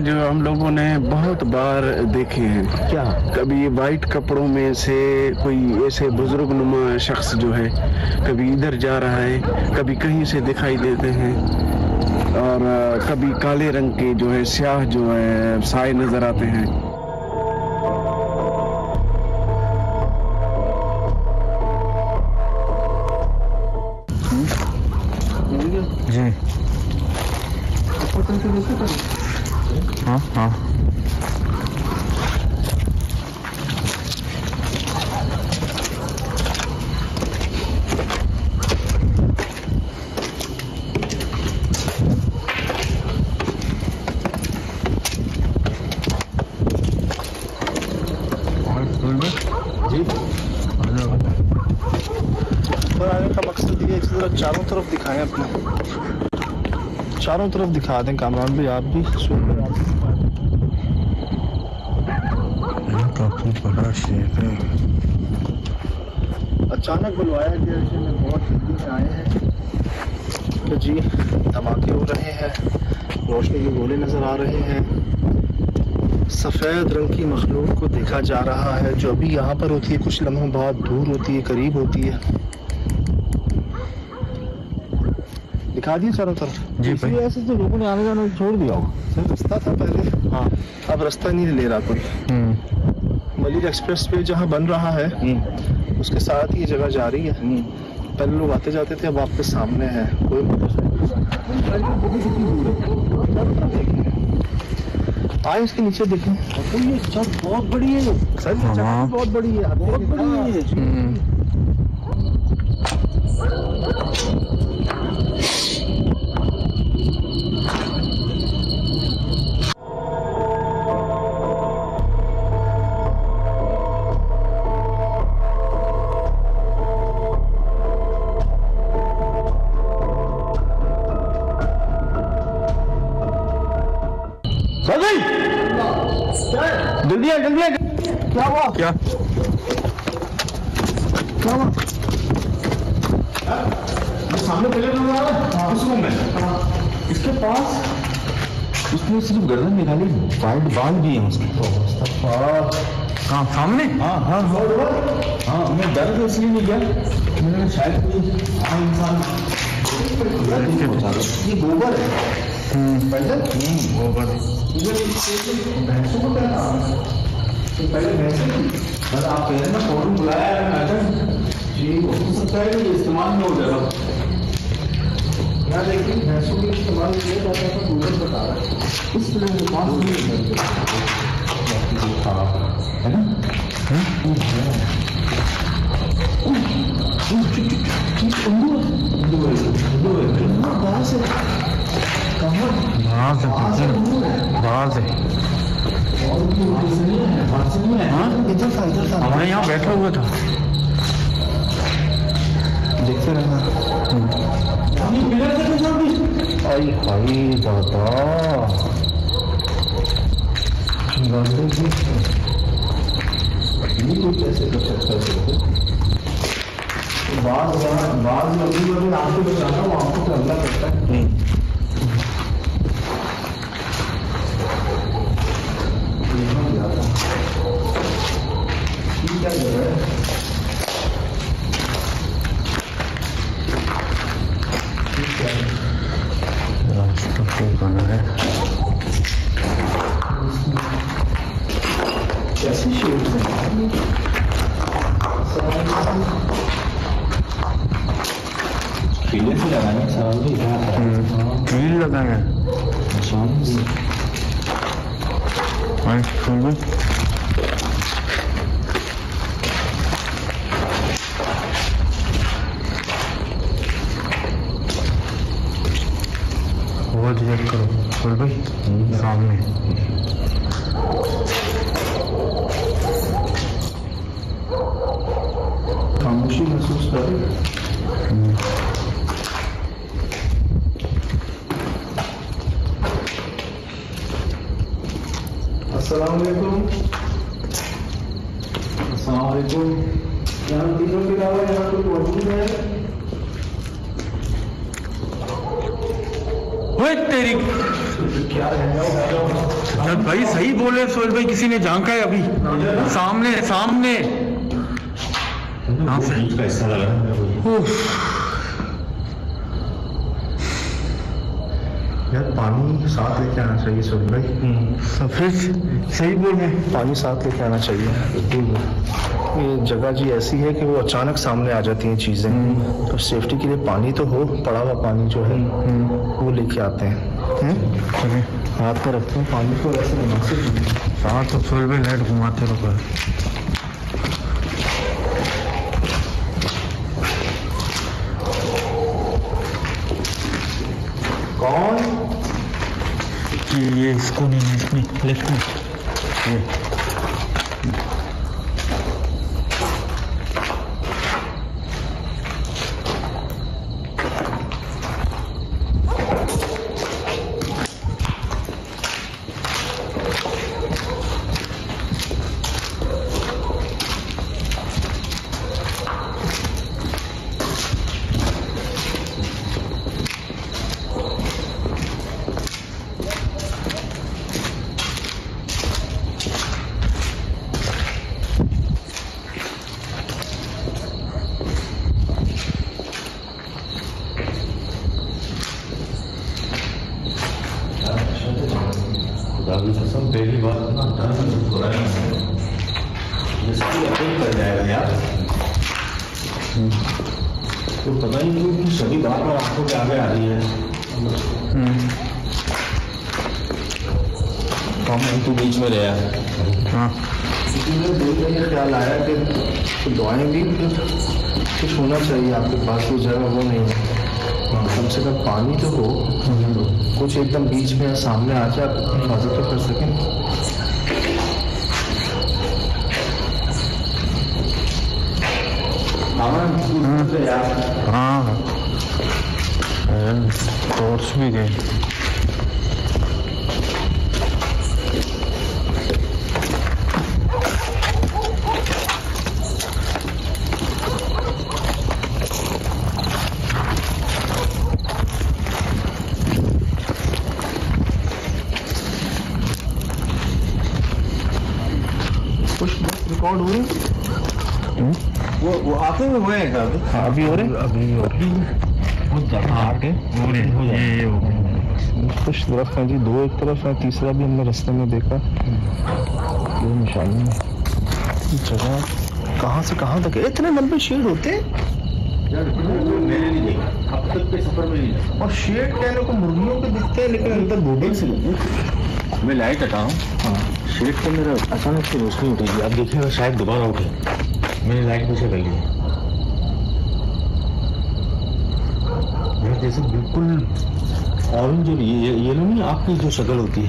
जो हम लोगों ने बहुत बार देखे हैं। क्या? कभी वाइट कपड़ों में से कोई ऐसे बुजुर्ग नुमा शख्स जो है कभी इधर जा रहा है, कभी कहीं से दिखाई देते हैं, और कभी काले रंग के जो है स्याह जो है साए नजर आते हैं। जी हाँ हाँ जी पर आने का मकसद ये है कि जरा चारों तरफ दिखाएं, अपने चारों तरफ दिखा दें। कामरान भी, आप भी काफी बड़ा शेर है। अचानक बुलवाया गया कि मैं बहुत जल्दी में आए हैं तो जी धमाके हो रहे हैं, रोशनी के गोले नजर आ रहे हैं, सफ़ेद रंग की मखलूक को देखा जा रहा है जो अभी यहाँ पर होती है, कुछ लम्हों बाद दूर होती है, करीब होती है। दिखा दिए चारों तरफ जी भाई। ऐसे तो लोगों ने आने जाना छोड़ दिया होगा, रास्ता था पहले, हाँ अब रास्ता नहीं ले रहा कोई। मलिक एक्सप्रेस वे जहाँ बन रहा है उसके साथ ये जगह जा रही है। पहले लोग आते जाते थे, अब आपके सामने है। कोई आए इसके नीचे देखें, तो ये छत बहुत बड़ी है सर, ये छत बहुत बड़ी है, बहुत बड़ी है। जल्दी है, जल्दी है। क्या हुआ? क्या क्या हुआ? सामने पहले नजर आ रहा है उस रूम में, इसके पास उसने सिर्फ गर्दन निकाली, वाइट बाल भी है उसके। कहाँ? सामने? हाँ हाँ हाँ, मैं डर के इसलिए नहीं गया, मैंने शायद कोई इंसान। ये गोबर है, गोबर। भैंसों को क्या तो पहले भैंसे बस आप कह रहे ना फौरन बुलाया मैडम जी, हो सकता है कि इस्तेमाल में हो जाएगा। यहाँ देखिए भैंसों के इस्तेमाल किया जाता है, तो गूगल बता रहा है इस तरह के पास नहीं है ना। बाहर से इधर था हमारे यहाँ बैठा हुआ था, देखते रहना। आई हाई दादा, कैसे कर सकता है? बाज लगी आपको बचाना, वो आपको तो अल्लाह करता है। क्या जगह है? रास्ता कोई बना है। कैसे शेर पीले से लगाए सवाल भी कील लगाए वो चेक करो फुल भाई सामने। खामोशी महसूस कर रहे। अस्सलाम वालेकुम। अस्सलाम वालेकुम। यहाँ तीनों के अलावा यहाँ कोई मौजूद है? ओए तेरी क्या है? भाई सही बोले सोहेल भाई, किसी ने झांका है अभी सामने सामने। हाँ सही का हिस्सा लगा यार। पानी साथ लेके आना चाहिए सोहेल भाई। सफेद सही बोले, पानी साथ लेके आना चाहिए। ये जगह जी ऐसी है कि वो अचानक सामने आ जाती हैं चीजें, तो सेफ्टी के लिए पानी तो हो, पड़ा हुआ पानी जो है वो लेके आते हैं। चलिए हाथ पे रखते हैं पानी को, ऐसे मुनासिब। हाँ तो सोहेल भाई लाइट घुमाते रहो। कौन ये इसको नहीं, इसमें लेफ्ट में ये। पहली बात ना दर्द हो रहा है, जिसकी अपील कर जाएगा यार। तो पता ही नहीं कि सभी बात और आंखों के आगे आ रही है। हम तो बीच में रहा। हाँ मुझे ख्याल आया कि तो दुआएं भी कुछ होना चाहिए आपके पास, वो जगह वो नहीं है। कम से कम पानी तो हो, कुछ एकदम बीच में सामने आ जाए, आप हिफाजत तो कर सकें। हाँ टॉर्च भी गए। रिकॉर्ड हो रही वो आते हुए हुए हैं अभी? हाँ अभी हो रहे, अभी हो रही कुछ दरख्त हैं जी, दो एक तरफ है, तीसरा भी हमने रास्ते में देखा। ये निशानी जगह कहाँ से कहाँ तक है? इतने लंबे शेड होते हैं मैंने नहीं देखा अब तक के सफर में नहीं। और शेड कहने को मुर्गियों के दिखते हैं, लेकिन अंदर बोर्डिंग से नहीं। मैं लाइट हटाऊँ, हाँ शेड पे मेरा अचानक से रोशनी उठेगी। अब देखिएगा शायद दोबारा उठे, मैंने लाइट पीछे कर ली है। जैसे बिल्कुल ऑरेंज और येलो नहीं, आपकी जो शक्ल होती है।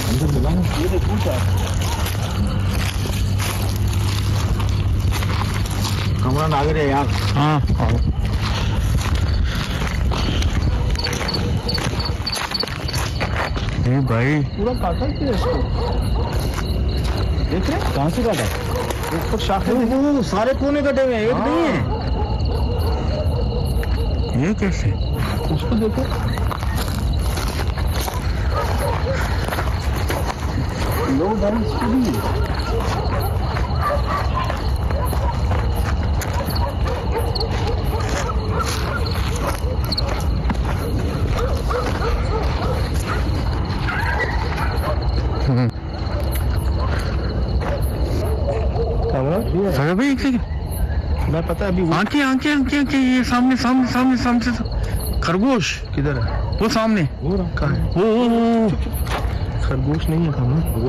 अंदर मिला ये देखो क्या कमरा ना रहे यार। हाँ ये भाई पूरा काटा है इसको, देख रहे कहाँ से काटा? ऊपर शाखे वो सारे कोने कटे हुए हैं, एक नहीं है। ये कैसे? उसको देखो, लो डाउन स्पीड। अरे भाई एक सेकंड, मैं पता है अभी आंखें आंखें आंखें आंखें, ये सामने सामने सामने सामने से खरगोश किधर है? वो सामने वो कहाँ है? वो खरगोश नहीं है कहाँ?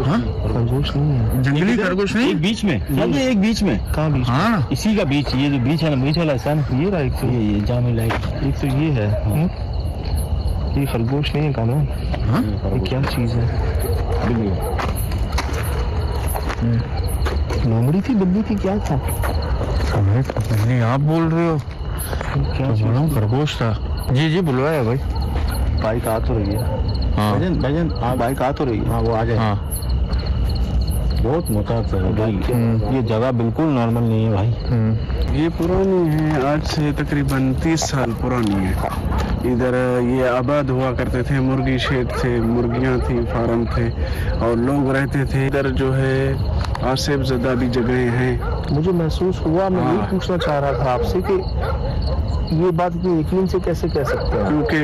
हाँ? खरगोश नहीं है, जंगली खरगोश नहीं, एक बीच में, सब एक बीच में। कहाँ बीच? हाँ इसी का बीच, ये जो बीच है ना, बीच वाला हिस्सा ना, ये रहा एक तो, ये जामे लाइट, एक तो ये है। ये खरगोश नहीं है कानून, हाँ ये क्या चीज है? लोमड़ी थी, बिल्ली थी, क्या था? हमें पता नहीं, आप बोल रहे हो क्या तो बोला खरगोश था। जी जी बुलवाया भाई। बाइक आ तो रही है। हाँ भाईजान, हाँ बाइक आ तो रही है। हाँ वो आ जाए। हाँ बहुत मुताबिक है भाई, ये जगह बिल्कुल नॉर्मल नहीं है भाई। ये पुरानी है, आज से तकरीबन 30 साल पुरानी है। इधर ये आबाद हुआ करते थे, मुर्गी शेड थे, मुर्गियां थी, फार्म थे और लोग रहते थे। इधर जो है आसिफ ज़दा भी जगह हैं। मुझे महसूस हुआ, मैं यही पूछना चाह रहा था आपसे कि ये बात इतनी यकीन से कैसे कह सकते हैं? क्योंकि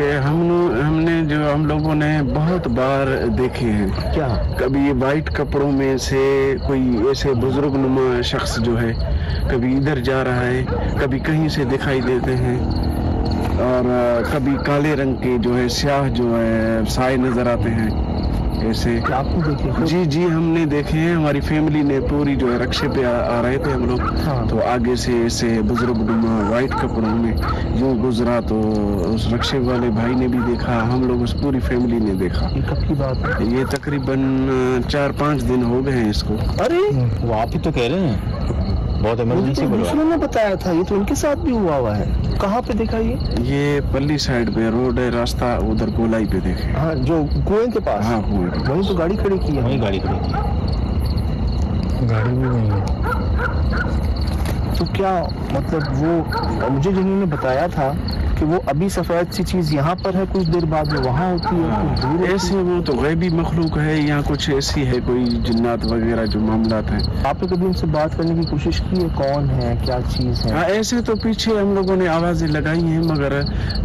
हम लोगों ने बहुत बार देखे हैं। क्या? कभी ये वाइट कपड़ों में से कोई ऐसे बुजुर्ग नुमा शख्स जो है कभी इधर जा रहा है, कभी कहीं से दिखाई देते हैं और कभी काले रंग के जो है स्याह जो है साए नजर आते हैं ऐसे। आपने देखे? जी जी हमने देखे हैं, हमारी फैमिली ने पूरी जो है रक्षे पे आ रहे थे हम लोग। हाँ। तो आगे से ऐसे बुजुर्ग नुमा वाइट कपड़ों में यूं गुजरा तो उस रक्षे वाले भाई ने भी देखा, हम लोग उस पूरी फैमिली ने देखा। ये कब की बात है? ये तकरीबन 4-5 दिन हो गए हैं इसको। अरे वो आप ही तो कह रहे हैं, बहुत इमरजेंसी बोल रहा दूसरों ने बताया था, ये तो इनके साथ भी हुआ है। कहाँ पे देखा ये पल्ली साइड पे रोड है, रास्ता उधर गोलाई पे देखे। हाँ, जो कुएं के पास। हाँ कुएं पे। वहीं तो गाड़ी खड़ी की है। वहीं गाड़ी खड़ी की, गाड़ी भी नहीं है। तो क्या मतलब वो मुझे जिन्होंने बताया था कि वो अभी सफेद सी चीज यहाँ पर है, कुछ देर बाद में वहाँ होती है, कुछ दूर होती ऐसे वो तो गैबी मखलूक है, यहाँ कुछ ऐसी है कोई जिन्नात वगैरह जो मामलात हैं। है। आपने कभी उनसे बात करने की कोशिश की है, कौन है, क्या चीज है? हाँ ऐसे तो पीछे हम लोगों ने आवाजें लगाई हैं मगर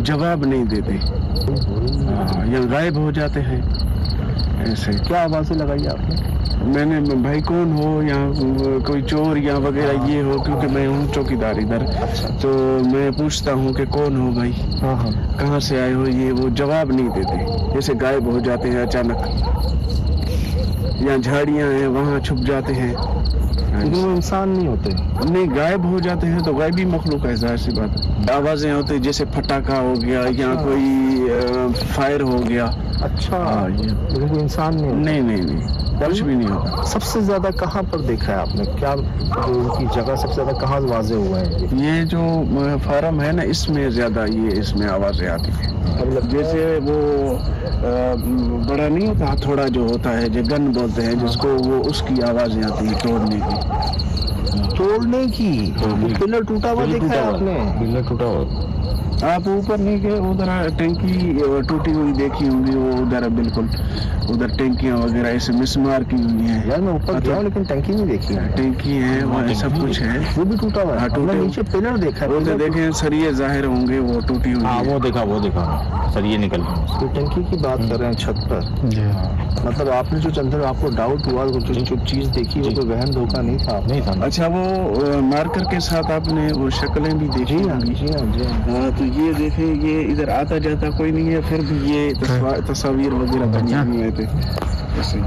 जवाब नहीं देते। यहाँ गायब हो जाते हैं ऐसे। क्या आवाजें लगाई आपने? मैंने भाई कौन हो, यहाँ कोई चोर या वगैरह ये हो, क्योंकि मैं हूँ चौकीदार इधर। तो मैं पूछता हूँ कि कौन हो भाई, हाँ हाँ। कहाँ से आए हो, ये वो जवाब नहीं देते, जैसे गायब हो जाते हैं अचानक। यहाँ झाड़ियाँ हैं वहाँ छुप जाते हैं, लेकिन वो इंसान नहीं होते। नहीं गायब हो जाते हैं तो गायबी मखलूक है, जाहिर सी बात है। आवाजें होती जैसे फटाका हो गया या कोई फायर हो गया। अच्छा। हाँ, लेकिन कोई इंसान नहीं होता। नहीं कुछ भी नहीं होता। सबसे ज्यादा कहाँ पर देखा है आपने? क्या जो उनकी जगह सबसे ज्यादा कहाँ वाजे हुआ है? ये जो फार्म है ना, इसमें ज्यादा ये इसमें आवाजें आती है। मतलब जैसे वो बड़ा नहीं होता हथौड़ा जो होता है, जो गन बोलते हैं जिसको, वो उसकी आवाजें आती है तोड़ने की। पिलर टूटा हुआ देखा है आपने? पिलर टूटा हुआ। आप ऊपर नहीं गए, उधर टंकी टूटी हुई देखी होंगी, वो उधर बिल्कुल उधर टंकियां वगैरह ऐसे मिसमार की हुई हैं। यार मैं ऊपर गया हूं लेकिन टंकी नहीं देखी है। टंकी है वहाँ सब कुछ है, वो भी टूटा हुआ है। टूटे नीचे पिलर देखा है। वो तो देखे सरिये जाहिर होंगे, वो टूटी हुई। हाँ वो देखा सर, ये निकल रहा। तो टंकी की बात कर रहे हैं छत पर। मतलब आपने जो चंद्र आपको डाउट हुआ, जो चीज देखी वो कोई वहम धोखा नहीं था? अच्छा वो मार्कर के साथ आपने वो शक्लें भी देखी? जी हाँ। तो ये देखे, ये इधर आता जाता कोई नहीं है, फिर भी ये तस्वीर वगैरह बनी हुई है ऐसे।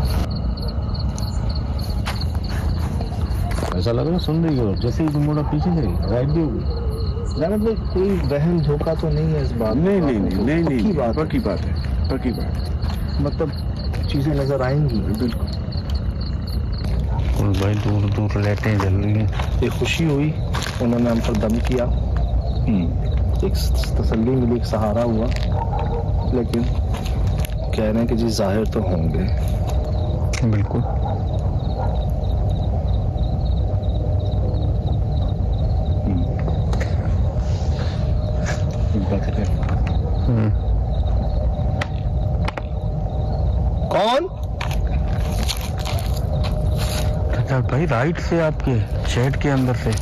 ऐसा लग रहा सुन रही हो, जैसे ही मोड़ा पीछे से राइट भी होगी। मतलब कोई वहम धोखा तो नहीं है इस बात? नहीं पक्की बात है। मतलब चीजें नजर आएंगी बिल्कुल। भाई दूर लाइटें जल रही हैं। एक खुशी हुई, उन्होंने हम पर दम किया, एक तसल्ली मिली, एक सहारा हुआ। लेकिन कह रहे हैं कि जी जाहिर तो होंगे। बिल्कुल। कौन? अच्छा भाई, राइट से आपके शेड के अंदर से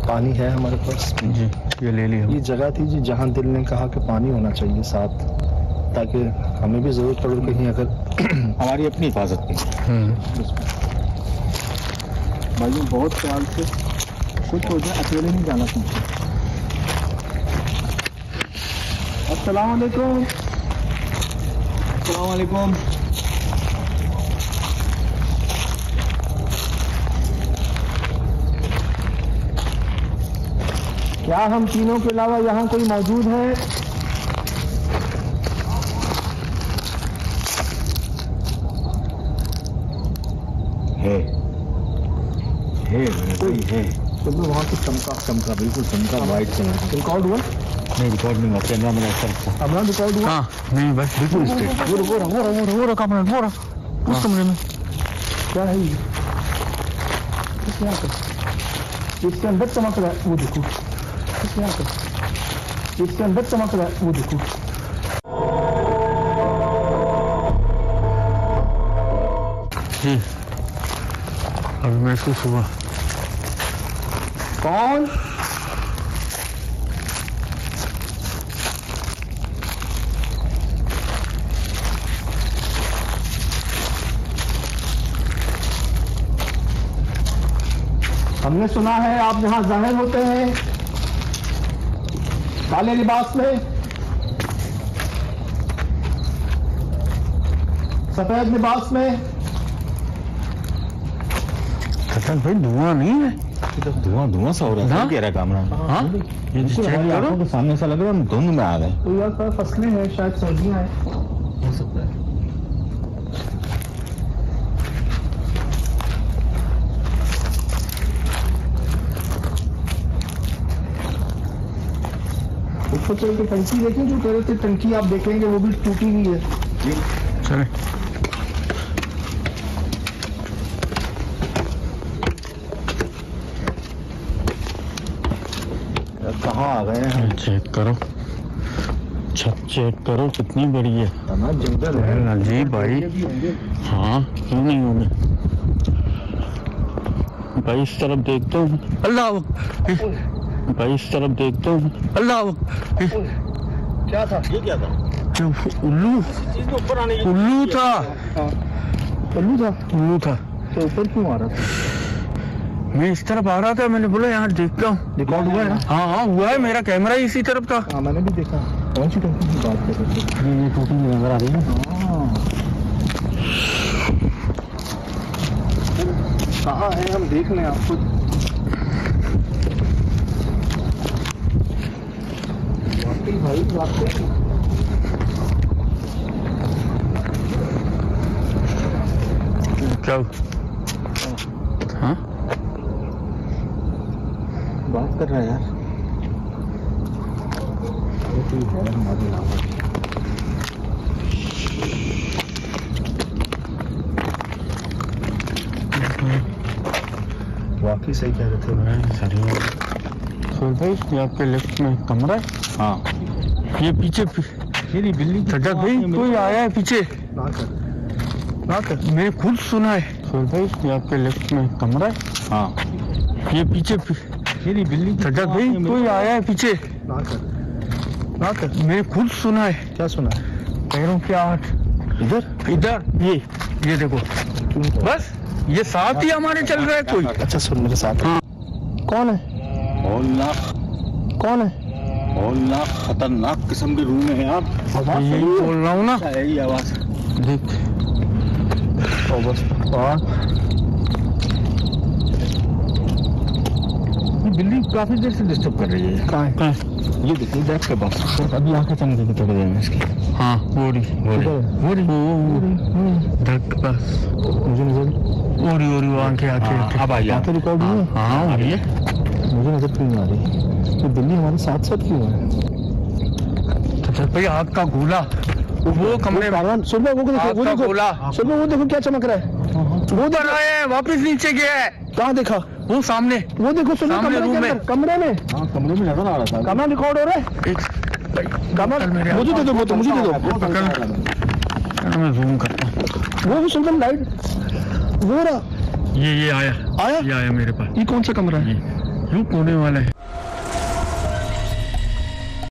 पानी है हमारे पास जी, ये ले लिया। ये जगह थी जी जहाँ दिल ने कहा कि पानी होना चाहिए साथ, ताकि हमें भी जरूरत पड़े कहीं, अगर हमारी अपनी हिफाजत की। भाई बहुत ख्याल से खुद हो जाए, अकेले नहीं जाना चाहिए। अस्सलाम वालेकुम। अस्सलाम वालेकुम। क्या हम तीनों के अलावा यहाँ कोई मौजूद है? कोई है। तो वहाँ तो चमका बिल्कुल चमका, वाइट कलर। रिकॉर्ड हुआ? नहीं रिकॉर्ड नहीं हुआ, कैमरा मेरा अच्छा। अपना रिकॉर्ड हुआ? हाँ नहीं बस बिल्कुल स्ट्रेट। वो रहा। उस कमरे में क्या है ये? क्या कर? इसके अंदर चमक रहा है, वो देखो। क्या कर? इसके अंदर चमक रहा है, वो देखो। जी अभी महसूस हुआ। कौन? हमने सुना है आप जहां जाहिर होते हैं काले लिबास में, सफेद लिबास में। खतरनाक भाई, धुआं नहीं है? धुआं धुआं सा हो रहा है। हाँ? कह रहा कैमरा। हाँ ये चेक करो तो सामने ऐसा लग रहा है धुंध में आ गए। तो यार सर फसलें हैं, शायद सर्दियां हैं। हो सकता है। उसको चल के टंकी देखें, जो कह रहे थे टंकी आप देखेंगे वो भी टूटी हुई है। चले कहाँ आ गए हैं? चेक करो, छत चेक करो कितनी बड़ी है। जंगल है। जी भाई, हाँ क्यों नहीं होंगे भाई। इस तरफ देखता हूँ, अल्लाह भाई, इस तरफ देखता हूँ, अल्लाह क्या था? ये क्या था? उल्लू, ऊपर आने उल्लू था, पल्लू था। उल्लू था। तो ऊपर क्यों आ रहा था? मैं इस तरफ आ रहा था, मैंने बोला यहाँ देखता हूँ। रिकॉर्ड हुआ है ना? हाँ हाँ हुआ है, मेरा कैमरा ही इसी तरफ था। हाँ मैंने भी देखा। कौन सी टंकी की बात कर रहे थे? ये टूटी हुई नजर आ रही है। कहाँ है हम देख लें आपको। वाकई भाई वाकई क्या? हाँ बात कर रहा है यार। वाकई सही कह रहे थे। भाई ये आपके लेफ्ट में कमरा है। हाँ ये पीछे ये बिल्ली सजग भाई कोई आया है पीछे। ना कर मैंने खुद सुना है। भाई ये आपके लेफ्ट में कमरा है। हाँ ये पीछे ये बिल्ली सजग भाई कोई आया है पीछे। ना कर मैंने खुद सुना है। क्या सुना है? पैरों की आहट इधर इधर, ये देखो। बस ये साथ ही हमारे चल रहा है कोई। अच्छा सुन मेरे साथ। हाँ। कौन है? कौन है? खतरनाक खतरनाक किस्म के रूम है यार। यही बोल रहा हूँ ना। यही आवाज देख बिल्ली काफी देर से डिस्टर्ब कर रही है। कहाँ है? ये देखिए डेस्क के पास अभी आंखें चमकी की थोड़ी देर में इसकी। हाँ वो रही धक बस ओरी वो आंखें अब आई आंखें रिकॉर्ड हुई है? हाँ आ रही है। मुझे नजर क्यों नहीं आ रही? तो बिल्ली हमारे साथ साथ क्यों है? तो भाई आग का गोला वो कमरे में। सुन वो देखो, आग का गोला सुन वो देखो क्या चमक रहा है। वो उधर आया है, वापस नीचे गया है। कहाँ देखा? वो सामने वो देखो सुनो सामने कमरे रूम के में। अंदर, कमरे में। हाँ कमरे में नजर आ रहा था। कमरा रिकॉर्ड हो रहा है। कमरा मुझे दे दो, वो तो मुझे दे दो। मैं जूम करता हूँ। वो सुन लाइट वो रहा। ये आया आया ये आया मेरे पास। ये कौन सा कमरा है? यूं कोने वाला है।